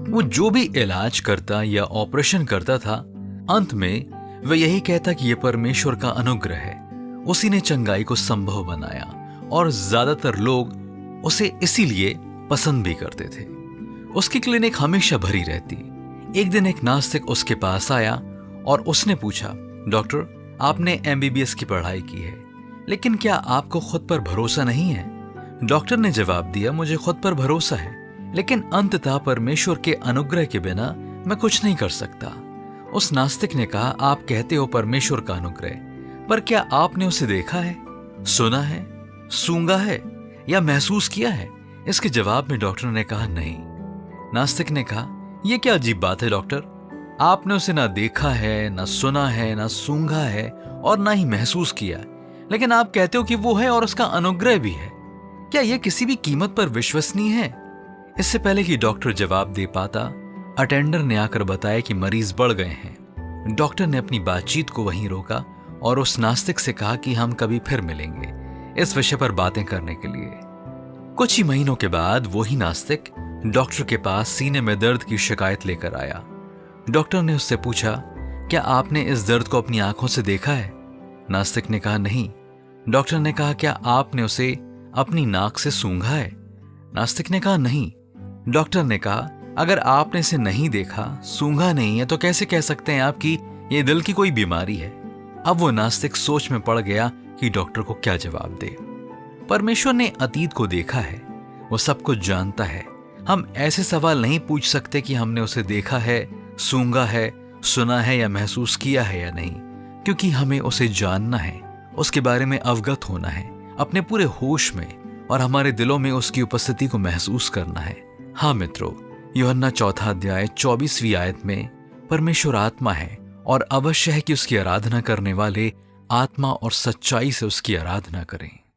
वो जो भी इलाज करता या ऑपरेशन करता था, अंत में वह यही कहता कि यह परमेश्वर का अनुग्रह है। उसी ने चंगाई को संभव बनाया और ज्यादातर लोग उसे इसीलिए पसंद भी करते थे। उसकी क्लिनिक हमेशा भरी रहती। एक दिन एक नास्तिक उसके पास आया और उसने पूछा, डॉक्टर, आपने MBBS की पढ़ाई की है, लेकिन क्या आपको खुद पर भरोसा नहीं है? डॉक्टर ने जवाब दिया, मुझे खुद पर भरोसा है, लेकिन अंततः परमेश्वर के अनुग्रह के बिना मैं कुछ नहीं कर सकता। उस नास्तिक ने कहा, आप कहते हो परमेश्वर का अनुग्रह, पर क्या आपने उसे देखा है, सुना है, सूंघा है या महसूस किया है? इसके जवाब में डॉक्टर ने कहा, नहीं। नास्तिक ने कहा, यह क्या अजीब बात है डॉक्टर, आपने उसे ना देखा है, ना सुना है, ना सूंघा है और ना ही महसूस किया, लेकिन आप कहते हो कि वो है और उसका अनुग्रह भी है। क्या यह किसी भी कीमत पर विश्वसनीय है? इससे पहले कि डॉक्टर जवाब दे पाता, अटेंडर ने आकर बताया कि मरीज बढ़ गए हैं। डॉक्टर ने अपनी बातचीत को वहीं रोका और उस नास्तिक से कहा कि हम कभी फिर मिलेंगे इस विषय पर बातें करने के लिए। कुछ ही महीनों के बाद वही नास्तिक डॉक्टर के पास सीने में दर्द की शिकायत लेकर आया। डॉक्टर ने उससे पूछा, क्या आपने इस दर्द को अपनी आंखों से देखा है? नास्तिक ने कहा, नहीं। डॉक्टर ने कहा, क्या आपने उसे अपनी नाक से सूंघा है? नास्तिक ने कहा, नहीं। डॉक्टर ने कहा, अगर आपने इसे नहीं देखा, सूंघा नहीं है, तो कैसे कह सकते हैं आप कि यह दिल की कोई बीमारी है? अब वो नास्तिक सोच में पड़ गया कि डॉक्टर को क्या जवाब दे। परमेश्वर ने अतीत को देखा है, वो सब कुछ जानता है। हम ऐसे सवाल नहीं पूछ सकते कि हमने उसे देखा है, सूंघा है, सुना है या महसूस किया है या नहीं, क्योंकि हमें उसे जानना है, उसके बारे में अवगत होना है, अपने पूरे होश में, और हमारे दिलों में उसकी उपस्थिति को महसूस करना है। हाँ मित्रों, यूहन्ना 4 अध्याय 24वीं आयत में परमेश्वर आत्मा है और अवश्य है कि उसकी आराधना करने वाले आत्मा और सच्चाई से उसकी आराधना करें।